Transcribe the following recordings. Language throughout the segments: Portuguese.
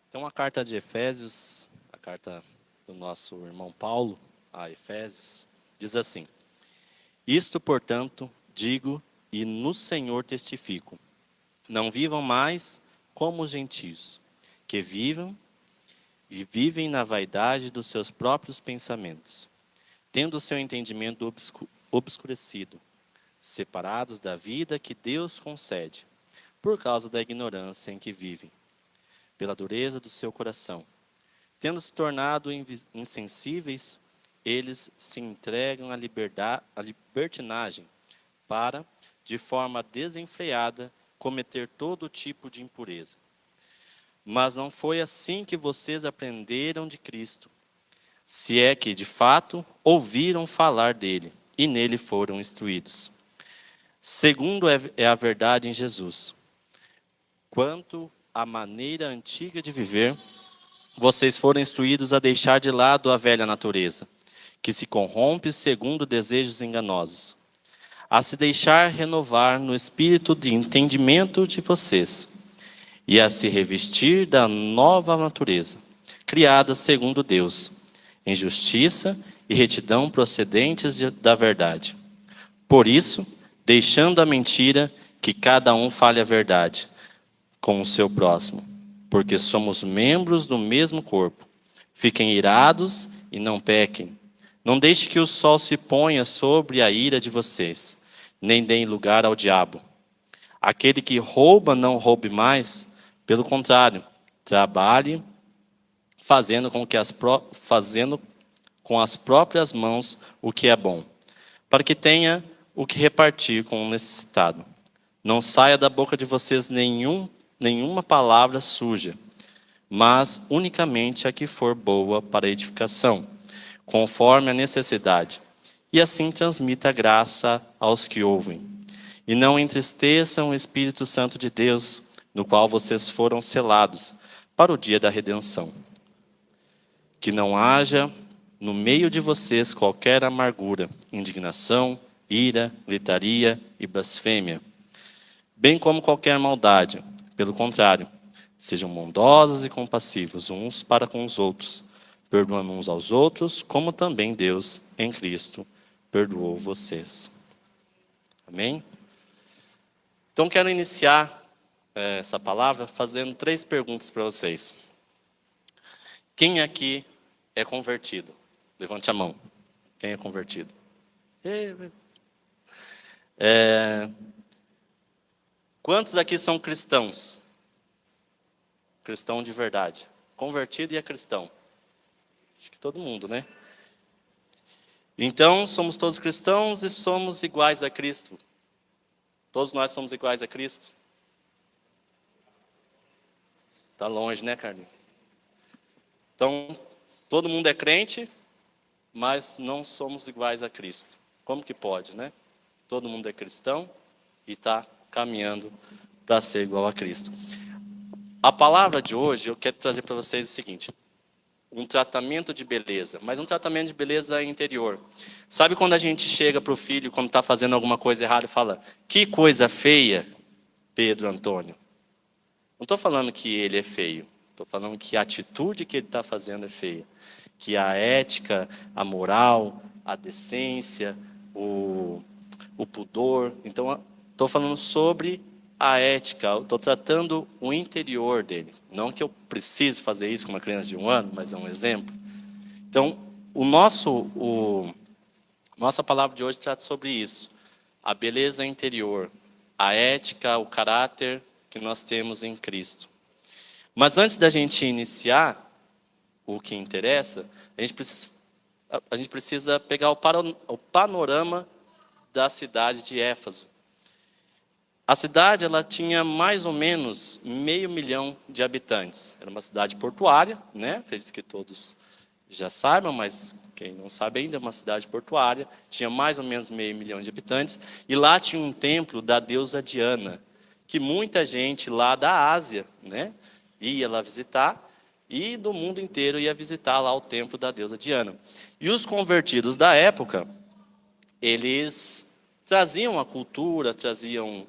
Então, a carta de Efésios, a carta do nosso irmão Paulo a Efésios, diz assim: Isto, portanto, digo e no Senhor testifico: não vivam mais como os gentios, que vivem na vaidade dos seus próprios pensamentos, tendo o seu entendimento obscurecido, separados da vida que Deus concede, por causa da ignorância em que vivem, pela dureza do seu coração. Tendo se tornado insensíveis, eles se entregam à libertinagem para, de forma desenfreada, cometer todo tipo de impureza. Mas não foi assim que vocês aprenderam de Cristo, se é que, de fato, ouviram falar dele e nele foram instruídos. Segundo é a verdade em Jesus. Quanto à maneira antiga de viver, vocês foram instruídos a deixar de lado a velha natureza, que se corrompe segundo desejos enganosos, a se deixar renovar no espírito de entendimento de vocês, e a se revestir da nova natureza, criada segundo Deus, em justiça e retidão procedentes da verdade. Por isso, deixando a mentira, que cada um fale a verdade com o seu próximo, porque somos membros do mesmo corpo. Fiquem irados e não pequem. Não deixe que o sol se ponha sobre a ira de vocês, nem deem lugar ao diabo. Aquele que rouba, não roube mais, pelo contrário, trabalhe fazendo com as próprias mãos o que é bom, para que tenha o que repartir com o necessitado. Não saia da boca de vocês nenhuma palavra suja, mas unicamente a que for boa para edificação, conforme a necessidade, e assim transmita a graça aos que ouvem. E não entristeçam o Espírito Santo de Deus, no qual vocês foram selados para o dia da redenção. Que não haja no meio de vocês qualquer amargura, indignação, ira, gritaria e blasfêmia, bem como qualquer maldade. Pelo contrário, sejam bondosos e compassivos uns para com os outros, perdoando uns aos outros, como também Deus, em Cristo, perdoou vocês. Amém? Então, quero iniciar essa palavra fazendo 3 perguntas para vocês. Quem aqui é convertido? Levante a mão. Quem é convertido? Quantos aqui são cristãos? Cristão de verdade. Convertido e é cristão. Acho que todo mundo, né? Então, somos todos cristãos e somos iguais a Cristo. Todos nós somos iguais a Cristo. Está longe, né, Carlinhos? Então, todo mundo é crente, mas não somos iguais a Cristo. Como que pode, né? Todo mundo é cristão e está caminhando para ser igual a Cristo. A palavra de hoje, eu quero trazer para vocês o seguinte: um tratamento de beleza, mas um tratamento de beleza interior. Sabe quando a gente chega para o filho, quando está fazendo alguma coisa errada, e fala: que coisa feia, Pedro Antônio? Não estou falando que ele é feio, estou falando que a atitude que ele está fazendo é feia. Que a ética, a moral, a decência, o pudor. Então, estou falando sobre a ética, estou tratando o interior dele. Não que eu precise fazer isso com uma criança de 1 ano, mas é um exemplo. Então, nossa palavra de hoje trata sobre isso. A beleza interior, a ética, o caráter que nós temos em Cristo. Mas antes da gente iniciar o que interessa, a gente precisa pegar o panorama da cidade de Éfeso. A cidade ela tinha mais ou menos 500 mil de habitantes. Era uma cidade portuária, né? Acredito que todos já saibam, mas quem não sabe ainda, é uma cidade portuária. Tinha mais ou menos 500 mil de habitantes. E lá tinha um templo da deusa Diana, que muita gente lá da Ásia, né, ia lá visitar, e do mundo inteiro ia visitar lá o templo da deusa Diana. E os convertidos da época, eles traziam a cultura, traziam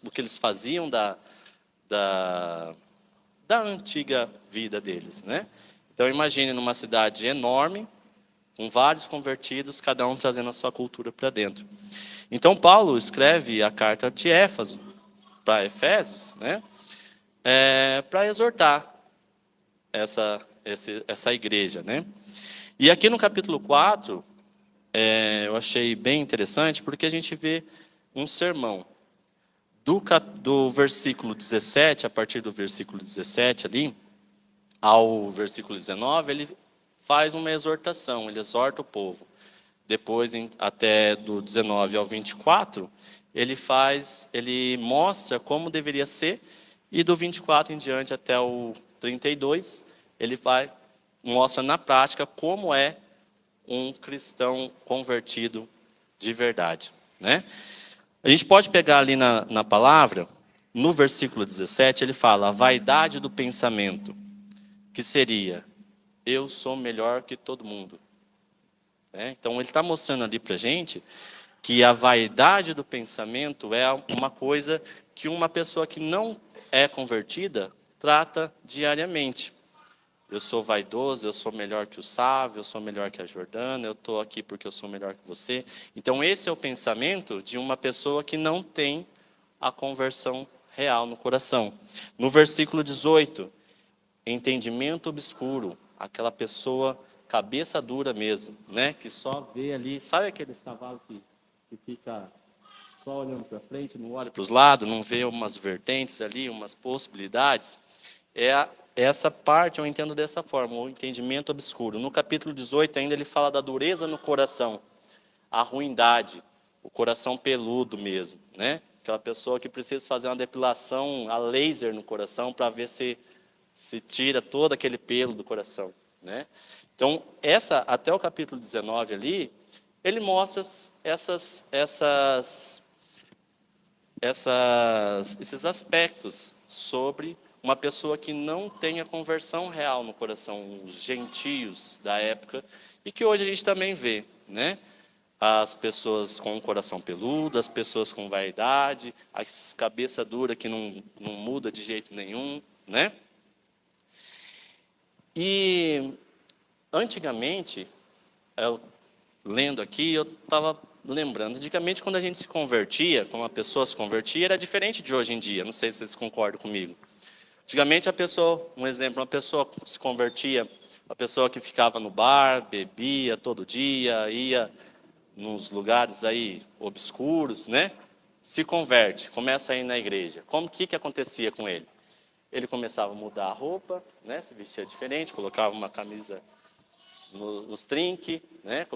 o que eles faziam da antiga vida deles, né? Então imagine numa cidade enorme, com vários convertidos, cada um trazendo a sua cultura para dentro. Então Paulo escreve a carta de Éfeso para Efésios, né? Para exortar essa igreja, né? E aqui no capítulo 4, eu achei bem interessante, porque a gente vê um sermão do versículo 17, a partir do versículo 17 ali, ao versículo 19, ele faz uma exortação, ele exorta o povo. Depois, até do 19 ao 24, ele mostra como deveria ser, e do 24 em diante até o 32, ele mostra na prática como é um cristão convertido de verdade, né? A gente pode pegar ali na palavra, no versículo 17, ele fala a vaidade do pensamento, que seria, eu sou melhor que todo mundo. Então ele está mostrando ali para a gente que a vaidade do pensamento é uma coisa que uma pessoa que não é convertida trata diariamente. Eu sou vaidoso, eu sou melhor que o Sávio, eu sou melhor que a Jordana, eu estou aqui porque eu sou melhor que você. Então esse é o pensamento de uma pessoa que não tem a conversão real no coração. No versículo 18, entendimento obscuro, aquela pessoa cabeça dura mesmo, né? Que só vê ali, sabe aqueles cavalos que fica só olhando para frente, não olha para os lados, não vê umas vertentes ali, umas possibilidades? Essa parte eu entendo dessa forma, o entendimento obscuro. No capítulo 18 ainda ele fala da dureza no coração, a ruindade, o coração peludo mesmo, né? Aquela pessoa que precisa fazer uma depilação a laser no coração para ver se tira todo aquele pelo do coração, né? Então, até o capítulo 19 ali, ele mostra esses aspectos sobre uma pessoa que não tem a conversão real no coração, os gentios da época, e que hoje a gente também vê, né? As pessoas com o coração peludo, as pessoas com vaidade, as cabeça dura que não muda de jeito nenhum, né? E antigamente, lendo aqui, eu estava lembrando, antigamente quando a gente se convertia, quando uma pessoa se convertia, era diferente de hoje em dia, não sei se vocês concordam comigo. Antigamente um exemplo, uma pessoa se convertia, uma pessoa que ficava no bar, bebia todo dia, ia nos lugares aí obscuros, né? Se converte, começa a ir na igreja. Que acontecia com ele? Ele começava a mudar a roupa, né? Se vestia diferente, colocava uma camisa nos trinques, né?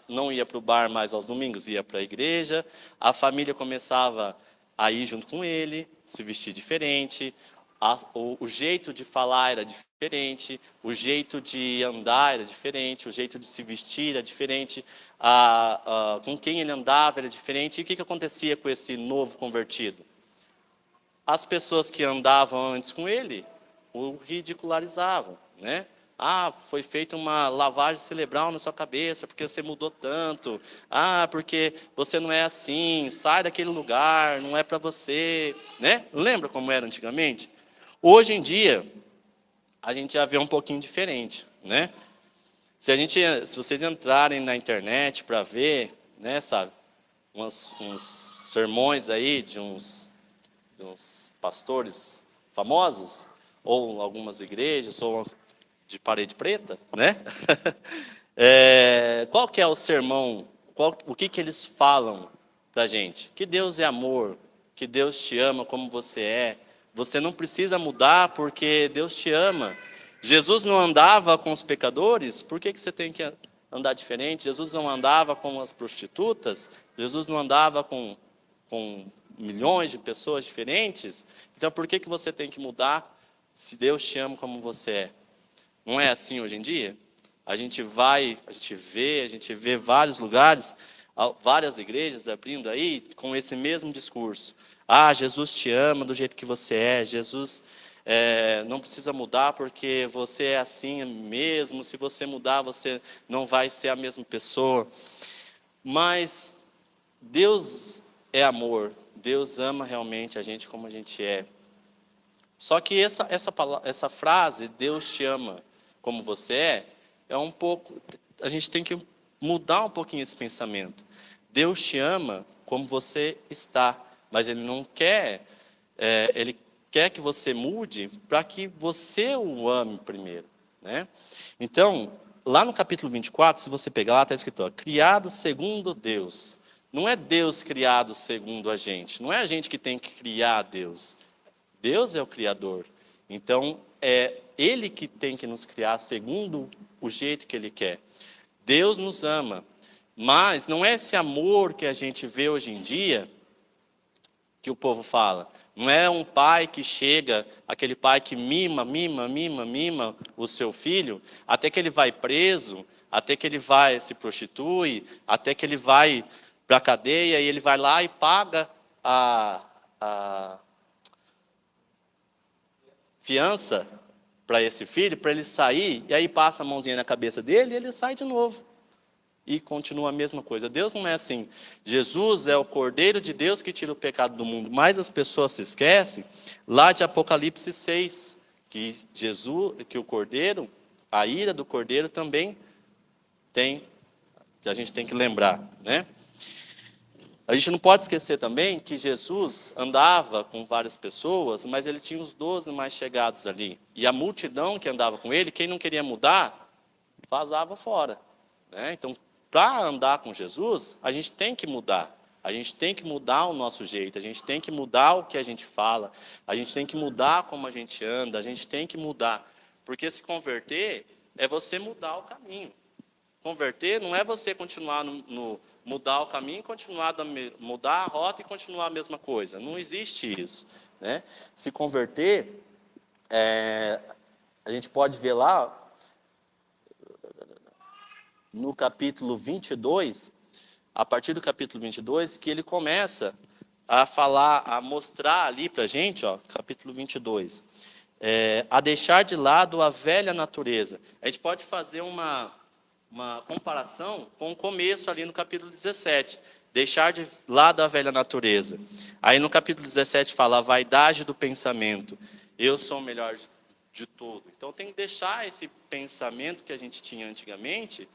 Não ia para o bar mais aos domingos, ia para a igreja. A família começava a ir junto com ele, se vestir diferente. O jeito de falar era diferente, o jeito de andar era diferente, o jeito de se vestir era diferente, com quem ele andava era diferente. E o que acontecia com esse novo convertido? As pessoas que andavam antes com ele o ridicularizavam, né? Foi feita uma lavagem cerebral na sua cabeça, porque você mudou tanto. Porque você não é assim, sai daquele lugar, não é para você, né? Lembra como era antigamente? Hoje em dia, a gente já vê um pouquinho diferente, né? Se vocês entrarem na internet para ver, né, sabe, uns sermões aí de uns pastores famosos, ou algumas igrejas, ou de parede preta, né? Qual que é o sermão? O que eles falam para a gente? Que Deus é amor, que Deus te ama como você é. Você não precisa mudar porque Deus te ama. Jesus não andava com os pecadores, por que você tem que andar diferente? Jesus não andava com as prostitutas, Jesus não andava com milhões de pessoas diferentes. Então por que você tem que mudar se Deus te ama como você é? Não é assim hoje em dia? A gente vê vários lugares, várias igrejas abrindo aí com esse mesmo discurso. Jesus te ama do jeito que você é. Jesus não precisa mudar porque você é assim mesmo. Se você mudar, você não vai ser a mesma pessoa. Mas Deus é amor. Deus ama realmente a gente como a gente é. Só que essa frase, Deus te ama como você é um pouco, a gente tem que mudar um pouquinho esse pensamento. Deus te ama como você está, mas Ele não quer, Ele quer que você mude para que você o ame primeiro, né? Então, lá no capítulo 24, se você pegar lá, está escrito, ó, criado segundo Deus. Não é Deus criado segundo a gente, não é a gente que tem que criar Deus. Deus é o Criador. Então, é Ele que tem que nos criar segundo o jeito que Ele quer. Deus nos ama, mas não é esse amor que a gente vê hoje em dia, que o povo fala. Não é um pai que chega, aquele pai que mima o seu filho, até que ele vai preso, até que ele vai se prostitui, até que ele vai para a cadeia e ele vai lá e paga a fiança para esse filho, para ele sair, e aí passa a mãozinha na cabeça dele e ele sai de novo. E continua a mesma coisa. Deus não é assim. Jesus é o Cordeiro de Deus que tira o pecado do mundo. Mas as pessoas se esquecem, lá de Apocalipse 6, que que o Cordeiro, a ira do Cordeiro também tem, que a gente tem que lembrar, né? A gente não pode esquecer também que Jesus andava com várias pessoas, mas ele tinha os 12 mais chegados ali. E a multidão que andava com ele, quem não queria mudar, vazava fora, né? Então, para andar com Jesus, a gente tem que mudar. A gente tem que mudar o nosso jeito, a gente tem que mudar o que a gente fala, a gente tem que mudar como a gente anda, a gente tem que mudar. Porque se converter é você mudar o caminho. Converter não é você continuar mudar o caminho, mudar a rota e continuar a mesma coisa. Não existe isso, né? Se converter, a gente pode ver lá no capítulo 22, a partir do capítulo 22, que ele começa a falar, a mostrar ali para a gente, ó, capítulo 22, a deixar de lado a velha natureza. A gente pode fazer uma comparação com o começo ali no capítulo 17, deixar de lado a velha natureza. Aí no capítulo 17 fala a vaidade do pensamento, eu sou o melhor de tudo. Então tem que deixar esse pensamento que a gente tinha antigamente,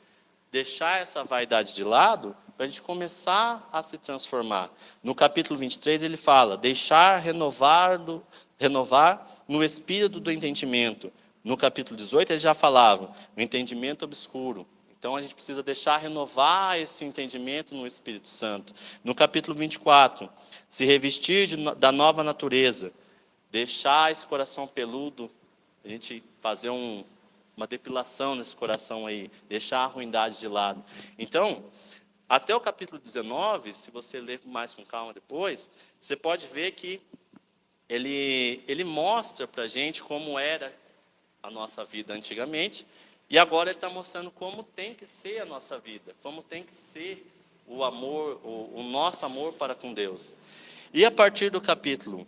deixar essa vaidade de lado, para a gente começar a se transformar. No capítulo 23 ele fala, deixar renovar no espírito do entendimento. No capítulo 18 ele já falava, o entendimento obscuro. Então a gente precisa deixar renovar esse entendimento no Espírito Santo. No capítulo 24, se revestir da nova natureza, deixar esse coração peludo, a gente fazer uma depilação nesse coração aí, deixar a ruindade de lado. Então, até o capítulo 19, se você ler mais com calma depois, você pode ver que ele mostra para a gente como era a nossa vida antigamente, e agora ele está mostrando como tem que ser a nossa vida, como tem que ser o amor, o nosso amor para com Deus. E a partir do capítulo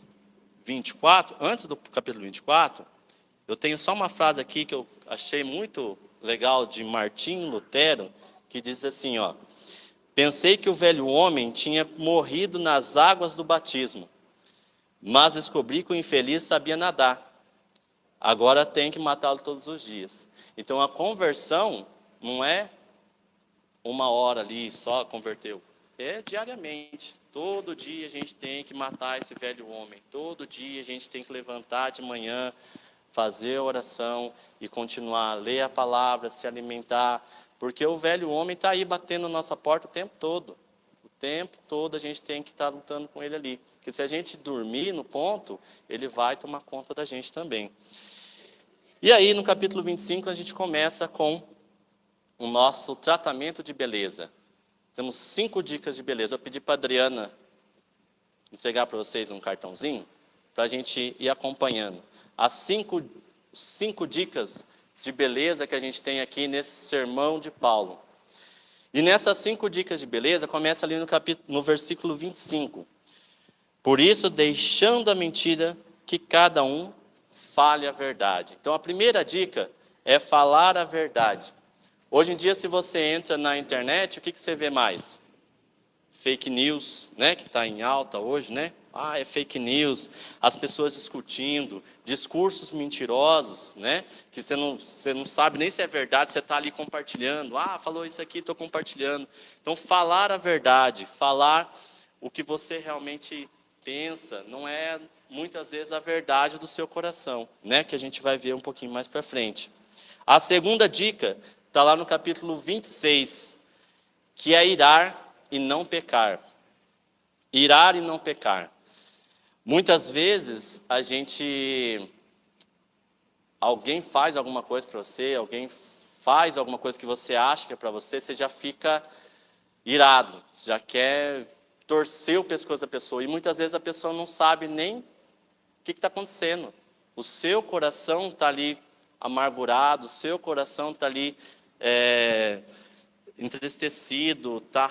24, antes do capítulo 24, eu tenho só uma frase aqui que eu achei muito legal de Martim Lutero, que diz assim, ó, pensei que o velho homem tinha morrido nas águas do batismo, mas descobri que o infeliz sabia nadar. Agora tem que matá-lo todos os dias. Então a conversão não é uma hora ali só converteu. É diariamente. Todo dia a gente tem que matar esse velho homem. Todo dia a gente tem que levantar de manhã, fazer a oração e continuar a ler a palavra, se alimentar. Porque o velho homem está aí batendo na nossa porta o tempo todo. O tempo todo a gente tem que estar lutando com ele ali. Porque se a gente dormir no ponto, ele vai tomar conta da gente também. E aí, no capítulo 25, a gente começa com o nosso tratamento de beleza. Temos 5 dicas de beleza. Eu pedi para a Adriana entregar para vocês um cartãozinho, para a gente ir acompanhando. As 5 dicas de beleza que a gente tem aqui nesse sermão de Paulo. E nessas 5 dicas de beleza, começa ali no versículo 25. Por isso, deixando a mentira, que cada um fale a verdade. Então, a primeira dica é falar a verdade. Hoje em dia, se você entra na internet, o que você vê mais? Fake news, né? Que está em alta hoje, né? é fake news, as pessoas discutindo, discursos mentirosos, né? Que você não sabe nem se é verdade, você está ali compartilhando. Falou isso aqui, estou compartilhando. Então, falar a verdade, falar o que você realmente pensa, não é muitas vezes a verdade do seu coração, né? Que a gente vai ver um pouquinho mais para frente. A segunda dica está lá no capítulo 26, que é irar e não pecar. Irar e não pecar. Muitas vezes alguém faz alguma coisa para você, alguém faz alguma coisa que você acha que é para você, você já fica irado, já quer torcer o pescoço da pessoa. E muitas vezes a pessoa não sabe nem o que está acontecendo. O seu coração está ali amargurado, o seu coração está ali entristecido, está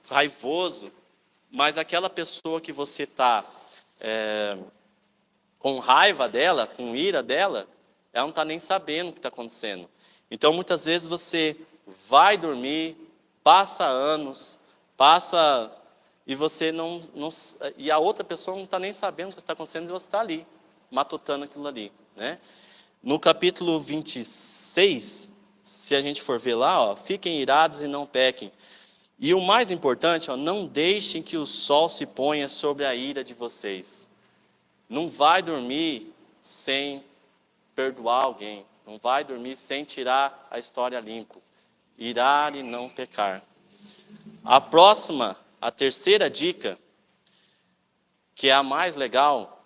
raivoso. Mas aquela pessoa que você está com raiva dela, com ira dela, ela não está nem sabendo o que está acontecendo. Então, muitas vezes você vai dormir, passa anos, e você e a outra pessoa não está nem sabendo o que está acontecendo, e você está ali, matutando aquilo ali, né? No capítulo 26, se a gente for ver lá, fiquem irados e não pequem. E o mais importante, não deixem que o sol se ponha sobre a ira de vocês. Não vai dormir sem perdoar alguém. Não vai dormir sem tirar a história limpo. Irar e não pecar. A terceira dica, que é a mais legal,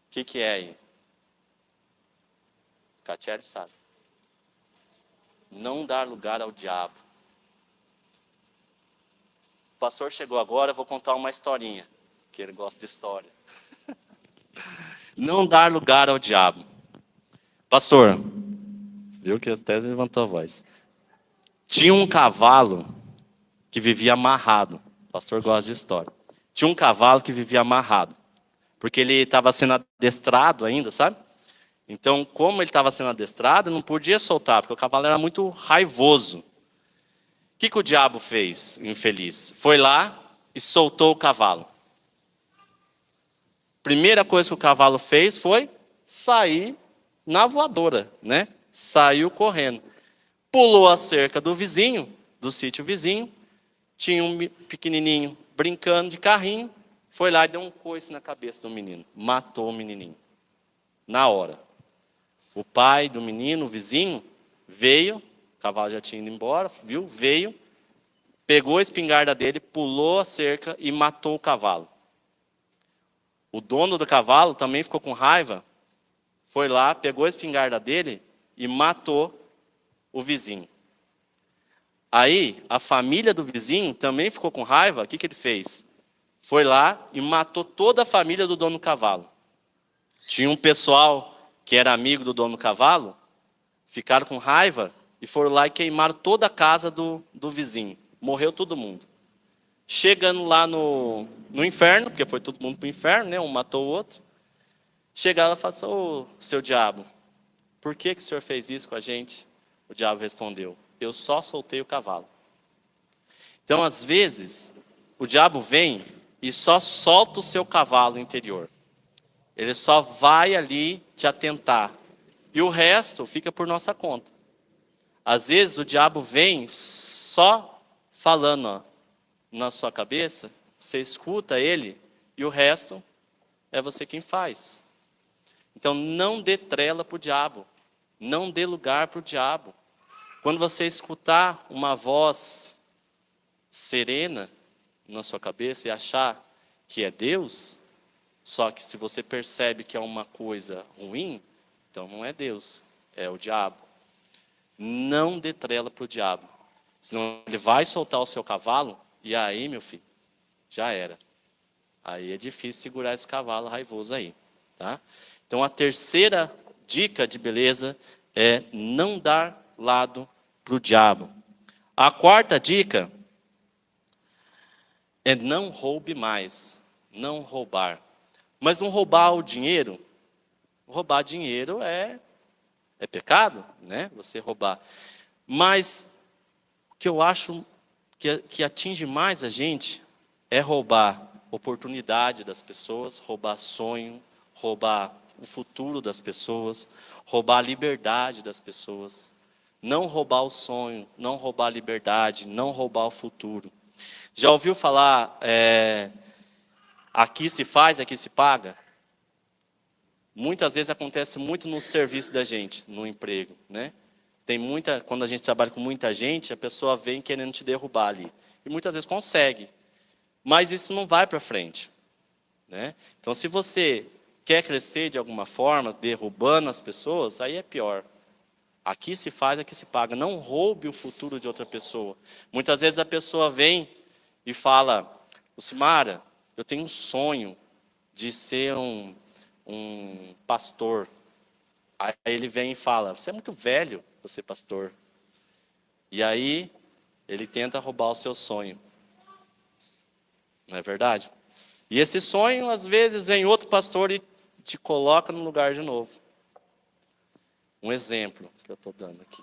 o que é aí? Catiele sabe. Não dar lugar ao diabo. O pastor chegou agora, eu vou contar uma historinha, que ele gosta de história. Não dar lugar ao diabo. Pastor, viu que até levantou a voz. Tinha um cavalo que vivia amarrado. O pastor gosta de história. Tinha um cavalo que vivia amarrado, porque ele estava sendo adestrado ainda, sabe? Então, como ele estava sendo adestrado, não podia soltar, porque o cavalo era muito raivoso. O que o diabo fez, infeliz? Foi lá e soltou o cavalo. Primeira coisa que o cavalo fez foi sair na voadora, né? Saiu correndo. Pulou a cerca do vizinho, do sítio vizinho. Tinha um pequenininho brincando de carrinho. Foi lá e deu um coice na cabeça do menino. Matou o menininho. Na hora. O pai do menino, o vizinho, veio. O cavalo já tinha ido embora, viu? Veio. Pegou a espingarda dele, pulou a cerca e matou o cavalo. O dono do cavalo também ficou com raiva. Foi lá, pegou a espingarda dele e matou o vizinho. Aí, a família do vizinho também ficou com raiva. O que ele fez? Foi lá e matou toda a família do dono do cavalo. Tinha um pessoal que era amigo do dono do cavalo, ficaram com raiva e foram lá e queimaram toda a casa do vizinho. Morreu todo mundo. Chegando lá no inferno, porque foi todo mundo para o inferno, né? Um matou o outro. Chegaram e falaram: seu diabo, por que o senhor fez isso com a gente? O diabo respondeu: eu só soltei o cavalo. Então, às vezes, o diabo vem e só solta o seu cavalo interior. Ele só vai ali te atentar. E o resto fica por nossa conta. Às vezes, o diabo vem só falando na sua cabeça, você escuta ele, e o resto é você quem faz. Então, não dê trela para o diabo. Não dê lugar para o diabo. Quando você escutar uma voz serena na sua cabeça e achar que é Deus, só que se você percebe que é uma coisa ruim, então não é Deus, é o diabo. Não dê trela para o diabo. Senão ele vai soltar o seu cavalo, e aí, meu filho, já era. Aí é difícil segurar esse cavalo raivoso aí. Tá? Então a terceira dica de beleza é não dar lado para o diabo. A quarta dica é não roube mais. Não roubar. Mas não roubar o dinheiro. Roubar dinheiro é pecado, né? Você roubar. Mas o que eu acho que atinge mais a gente é roubar oportunidade das pessoas, roubar sonho, roubar o futuro das pessoas, roubar a liberdade das pessoas. Não roubar o sonho, não roubar a liberdade, não roubar o futuro. Já ouviu falar, aqui se faz, aqui se paga? Muitas vezes acontece muito no serviço da gente, no emprego, né? Quando a gente trabalha com muita gente, a pessoa vem querendo te derrubar ali. E muitas vezes consegue. Mas isso não vai para frente, né? Então, se você quer crescer de alguma forma, derrubando as pessoas, aí é pior. Aqui se faz, aqui se paga. Não roube o futuro de outra pessoa. Muitas vezes a pessoa vem e fala: Lucimara, eu tenho um sonho de ser um pastor. Aí ele vem e fala: você é muito velho para ser pastor. E aí ele tenta roubar o seu sonho. Não é verdade? E esse sonho, às vezes, vem outro pastor e te coloca no lugar de novo. Um exemplo que eu estou dando aqui.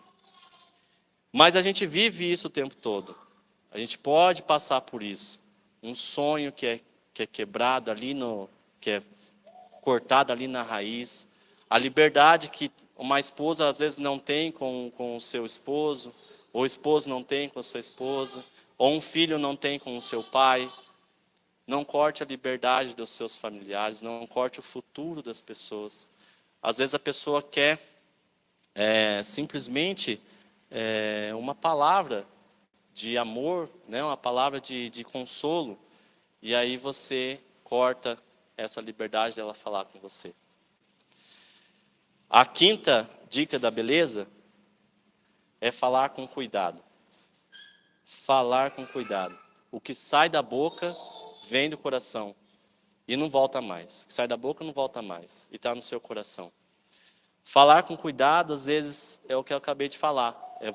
Mas a gente vive isso o tempo todo. A gente pode passar por isso. Um sonho que é quebrado ali, que é cortado ali na raiz. A liberdade que uma esposa às vezes não tem com o seu esposo, ou o esposo não tem com a sua esposa, ou um filho não tem com o seu pai. Não corte a liberdade dos seus familiares, não corte o futuro das pessoas. Às vezes a pessoa quer simplesmente uma palavra de amor, né? Uma palavra de consolo, e aí você corta essa liberdade dela falar com você. A quinta dica da beleza é falar com cuidado. Falar com cuidado. O que sai da boca vem do coração e não volta mais. O que sai da boca não volta mais e está no seu coração. Falar com cuidado, às vezes, é o que eu acabei de falar. É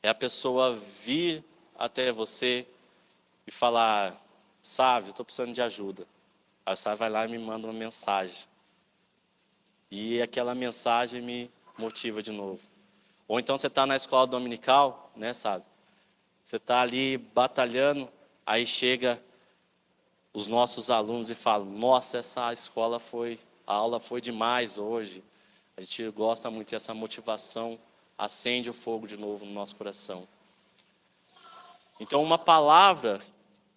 a pessoa vir até você e falar: Sávio, estou precisando de ajuda. Aí o Sávio vai lá e me manda uma mensagem. E aquela mensagem me motiva de novo. Ou então você está na escola dominical, né, Sávio? Você está ali batalhando, aí chega os nossos alunos e falam: nossa, a aula foi demais hoje. A gente gosta muito dessa motivação, acende o fogo de novo no nosso coração. Então, uma palavra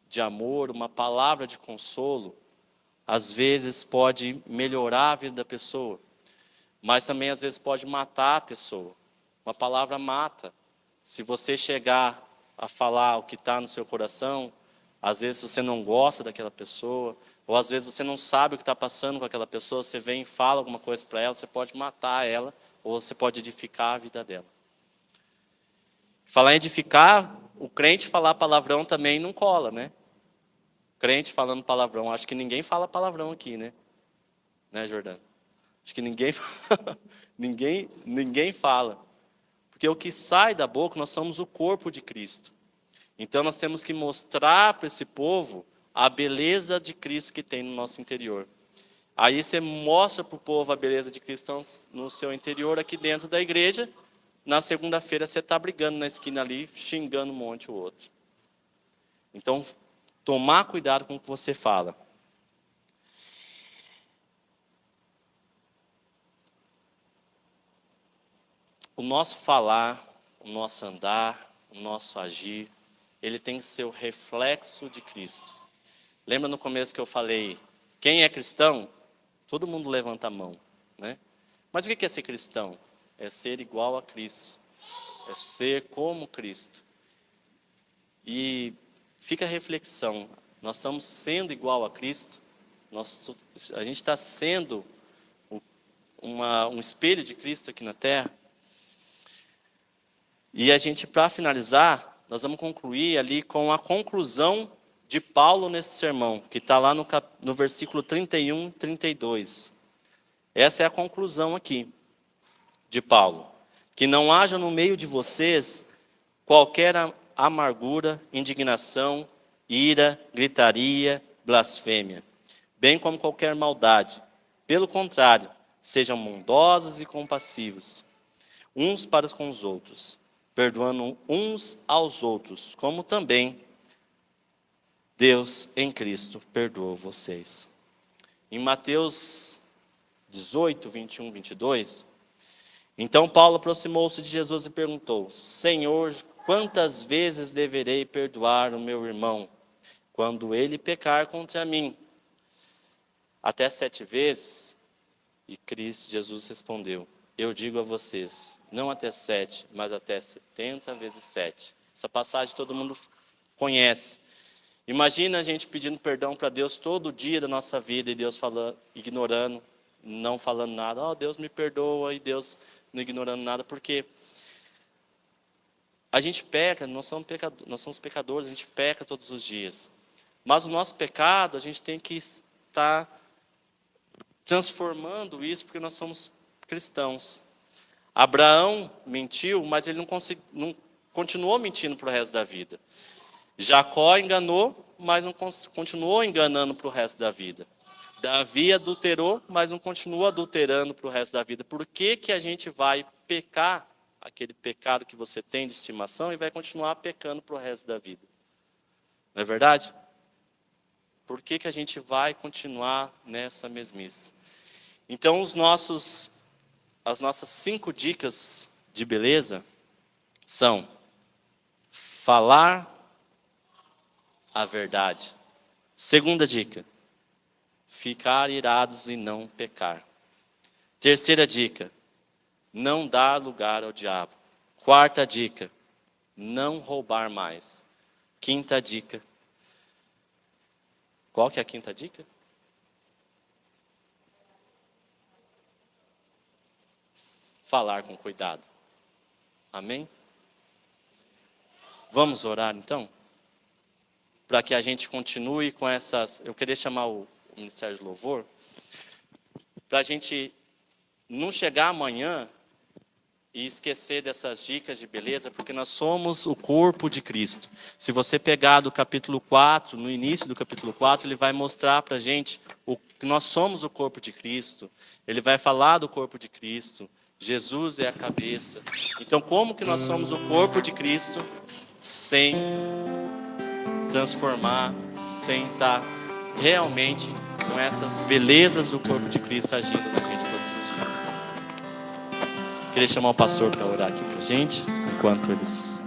de amor, uma palavra de consolo, às vezes pode melhorar a vida da pessoa, mas também às vezes pode matar a pessoa. Uma palavra mata. Se você chegar a falar o que está no seu coração, às vezes você não gosta daquela pessoa, ou às vezes você não sabe o que está passando com aquela pessoa, você vem e fala alguma coisa para ela, você pode matar ela, ou você pode edificar a vida dela. Falar em edificar, o crente falar palavrão também não cola, né? Crente falando palavrão, acho que ninguém fala palavrão aqui, né? Né, Jordano? Acho que ninguém fala. Porque o que sai da boca, nós somos o corpo de Cristo. Então nós temos que mostrar para esse povo a beleza de Cristo que tem no nosso interior. Aí você mostra para o povo a beleza de Cristo no seu interior, aqui dentro da igreja. Na segunda-feira você está brigando na esquina ali, xingando um monte o outro. Então, tomar cuidado com o que você fala. O nosso falar, o nosso andar, o nosso agir, ele tem que ser o reflexo de Cristo. Lembra no começo que eu falei, quem é cristão? Todo mundo levanta a mão, né? Mas o que é ser cristão? É ser igual a Cristo. É ser como Cristo. E fica a reflexão, nós estamos sendo igual a Cristo? A gente está sendo um espelho de Cristo aqui na Terra? E a gente, para finalizar, nós vamos concluir ali com a conclusão de Paulo nesse sermão, que está lá no versículo 31, 32. Essa é a conclusão aqui de Paulo. Que não haja no meio de vocês qualquer amargura, indignação, ira, gritaria, blasfêmia, bem como qualquer maldade. Pelo contrário, sejam bondosos e compassivos, uns para com os outros, perdoando uns aos outros, como também Deus em Cristo perdoou vocês. Em Mateus 18, 21, 22, então Paulo aproximou-se de Jesus e perguntou: Senhor, quantas vezes deverei perdoar o meu irmão quando ele pecar contra mim? Até 7 vezes? E Jesus respondeu: eu digo a vocês, não até 7, mas até 70 vezes 7. Essa passagem todo mundo conhece. Imagina a gente pedindo perdão para Deus todo dia da nossa vida e Deus falando, ignorando, não falando nada. Oh, Deus me perdoa, e Deus não ignorando nada, porque a gente peca, nós somos pecadores, a gente peca todos os dias. Mas o nosso pecado, a gente tem que estar transformando isso, porque nós somos cristãos. Abraão mentiu, mas ele não continuou mentindo para o resto da vida. Jacó enganou, mas não continuou enganando para o resto da vida. Davi adulterou, mas não continuou adulterando para o resto da vida. Por que que a gente vai pecar, aquele pecado que você tem de estimação, e vai continuar pecando para o resto da vida? Não é verdade? Por que que a gente vai continuar nessa mesmice? Então, as nossas 5 dicas de beleza são: falar a verdade. Segunda dica: ficar irados e não pecar. Terceira dica: não dar lugar ao diabo. Quarta dica: não roubar mais. Quinta dica. Qual que é a quinta dica? Falar com cuidado. Amém? Vamos orar então? Para que a gente continue com essas... Eu queria chamar o Ministério de Louvor, para a gente não chegar amanhã e esquecer dessas dicas de beleza, porque nós somos o corpo de Cristo. Se você pegar do capítulo 4, no início do capítulo 4, ele vai mostrar para a gente que nós somos o corpo de Cristo. Ele vai falar do corpo de Cristo. Jesus é a cabeça. Então, como que nós somos o corpo de Cristo sem transformar, sem estar realmente com essas belezas do corpo de Cristo agindo na gente todos os dias? Queria chamar o pastor para orar aqui para a gente, enquanto eles